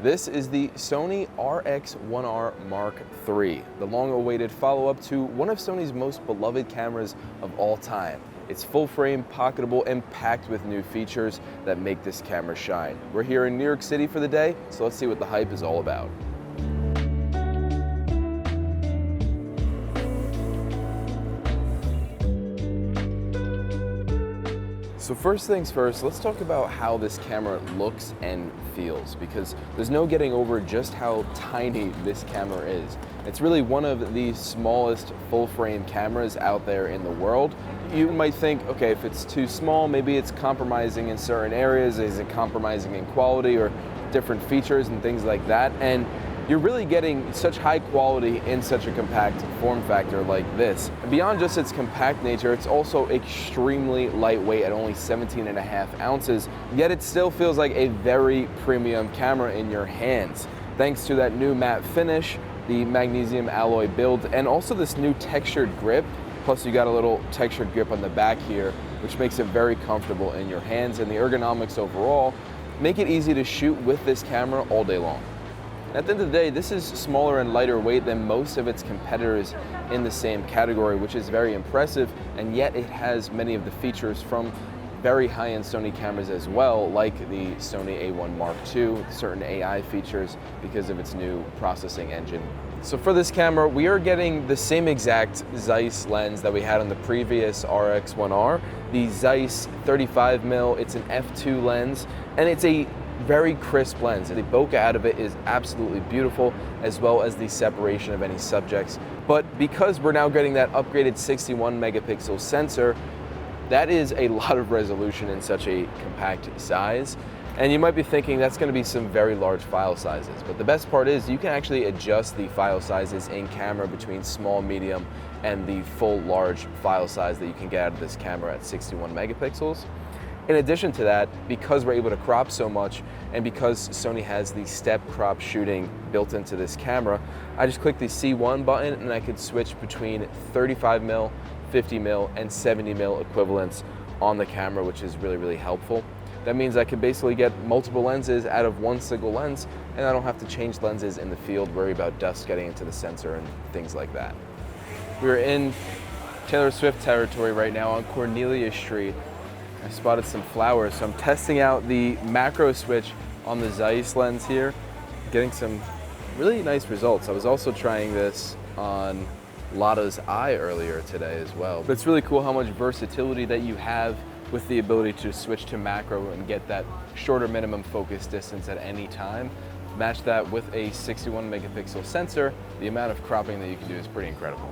This is the Sony RX1R Mark III, the long-awaited follow-up to one of Sony's most beloved cameras of all time. It's full-frame, pocketable, and packed with new features that make this camera shine. We're here in New York City for the day, so let's see what the hype is all about. So first things first, let's talk about how this camera looks and feels, because there's no getting over just how tiny this camera is. It's really one of the smallest full-frame cameras out there in the world. You might think, okay, if it's too small, maybe it's compromising in certain areas. Is it compromising in quality or different features and things like that? And you're really getting such high quality in such a compact form factor like this. And beyond just its compact nature, it's also extremely lightweight at only 17.5 ounces, yet it still feels like a very premium camera in your hands. Thanks to that new matte finish, the magnesium alloy build, and also this new textured grip. Plus you got a little textured grip on the back here, which makes it very comfortable in your hands, and the ergonomics overall make it easy to shoot with this camera all day long. At the end of the day, this is smaller and lighter weight than most of its competitors in the same category, which is very impressive, and yet it has many of the features from very high-end Sony cameras as well, like the Sony A1 Mark II, certain AI features because of its new processing engine. So for this camera, we are getting the same exact Zeiss lens that we had on the previous RX1R, the Zeiss 35mm. It's an f2 lens, and it's a very crisp lens. The bokeh out of it is absolutely beautiful, as well as the separation of any subjects. But because we're now getting that upgraded 61 megapixel sensor, that is a lot of resolution in such a compact size. And you might be thinking that's going to be some very large file sizes, but the best part is you can actually adjust the file sizes in camera between small, medium, and the full large file size that you can get out of this camera at 61 megapixels. In addition to that, because we're able to crop so much, and because Sony has the step crop shooting built into this camera, I just click the C1 button and I could switch between 35mm, 50mm, and 70mm equivalents on the camera, which is really, really helpful. That means I can basically get multiple lenses out of one single lens, and I don't have to change lenses in the field, worry about dust getting into the sensor and things like that. We're in Taylor Swift territory right now on Cornelia Street. I spotted some flowers, so I'm testing out the macro switch on the Zeiss lens here, getting some really nice results. I was also trying this on Lotta's eye earlier today as well. But it's really cool how much versatility that you have with the ability to switch to macro and get that shorter minimum focus distance at any time. Match that with a 61 megapixel sensor, the amount of cropping that you can do is pretty incredible.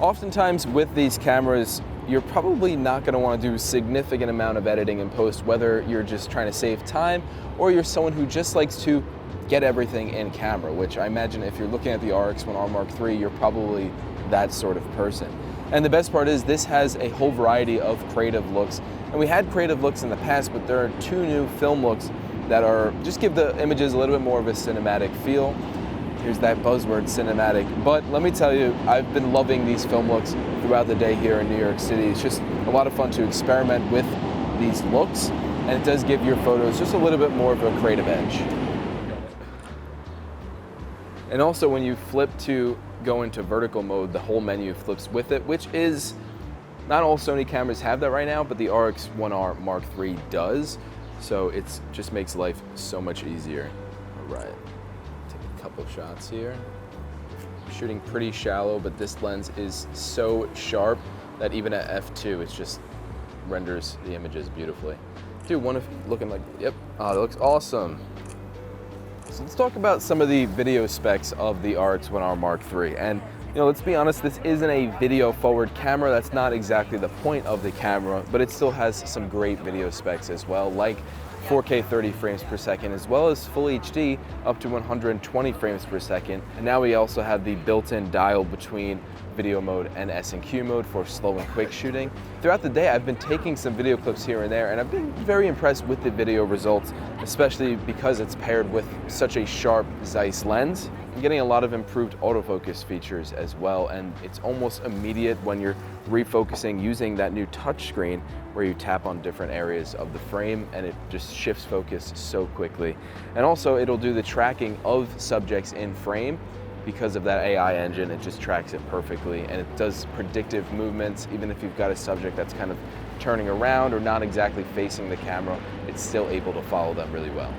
Oftentimes with these cameras, you're probably not going to want to do a significant amount of editing in post, whether you're just trying to save time or you're someone who just likes to get everything in camera, which I imagine if you're looking at the RX1R Mark III, you're probably that sort of person. And the best part is this has a whole variety of creative looks. And we had creative looks in the past, but there are two new film looks that are just give the images a little bit more of a cinematic feel. Here's that buzzword, cinematic. But let me tell you, I've been loving these film looks throughout the day here in New York City. It's just a lot of fun to experiment with these looks, and it does give your photos just a little bit more of a creative edge. And also when you flip to go into vertical mode, the whole menu flips with it, which is, not all Sony cameras have that right now, but the RX1R Mark III does. So it just makes life so much easier. All right. Couple shots here. I'm shooting pretty shallow, but this lens is so sharp that even at f2 it just renders the images beautifully. Dude, one of looking like, yep, that looks awesome. So let's talk about some of the video specs of the RX1R Mark III. And let's be honest, this isn't a video forward camera. That's not exactly the point of the camera, but it still has some great video specs as well, like 4K 30 frames per second, as well as full HD up to 120 frames per second. And now we also have the built-in dial between video mode and S&Q mode for slow and quick shooting. Throughout the day, I've been taking some video clips here and there, and I've been very impressed with the video results, especially because it's paired with such a sharp Zeiss lens. I'm getting a lot of improved autofocus features as well, and it's almost immediate when you're refocusing using that new touch screen where you tap on different areas of the frame and it just shifts focus so quickly. And also it'll do the tracking of subjects in frame. Because of that AI engine, it just tracks it perfectly, and it does predictive movements. Even if you've got a subject that's kind of turning around or not exactly facing the camera, it's still able to follow them really well.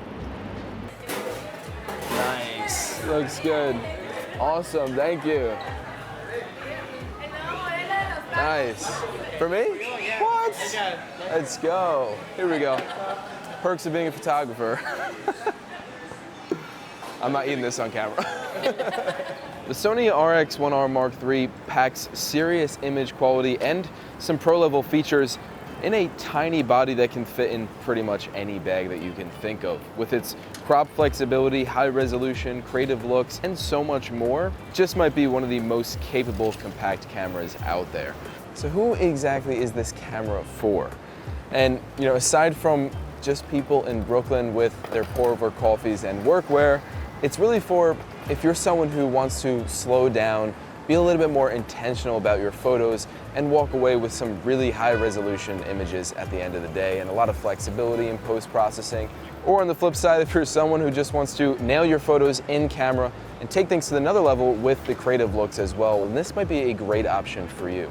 Nice, looks good. Awesome, thank you. Nice. For me? What? Let's go. Here we go. Perks of being a photographer. I'm not eating this on camera. The Sony RX1R III packs serious image quality and some pro-level features in a tiny body that can fit in pretty much any bag that you can think of. With its crop flexibility, high resolution, creative looks, and so much more, just might be one of the most capable compact cameras out there. So who exactly is this camera for? And aside from just people in Brooklyn with their pour-over coffees and workwear, it's really for if you're someone who wants to slow down, be a little bit more intentional about your photos, and walk away with some really high resolution images at the end of the day and a lot of flexibility in post-processing. Or on the flip side, if you're someone who just wants to nail your photos in camera and take things to another level with the creative looks as well, then this might be a great option for you.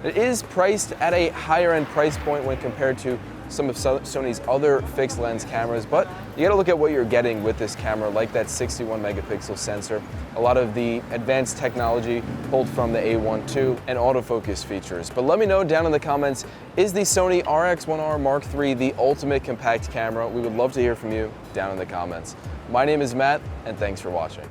It is priced at a higher end price point when compared to some of Sony's other fixed lens cameras, but you gotta look at what you're getting with this camera, like that 61 megapixel sensor, a lot of the advanced technology pulled from the A1 II, and autofocus features. But let me know down in the comments, is the Sony RX1R III the ultimate compact camera? We would love to hear from you down in the comments. My name is Matt, and thanks for watching.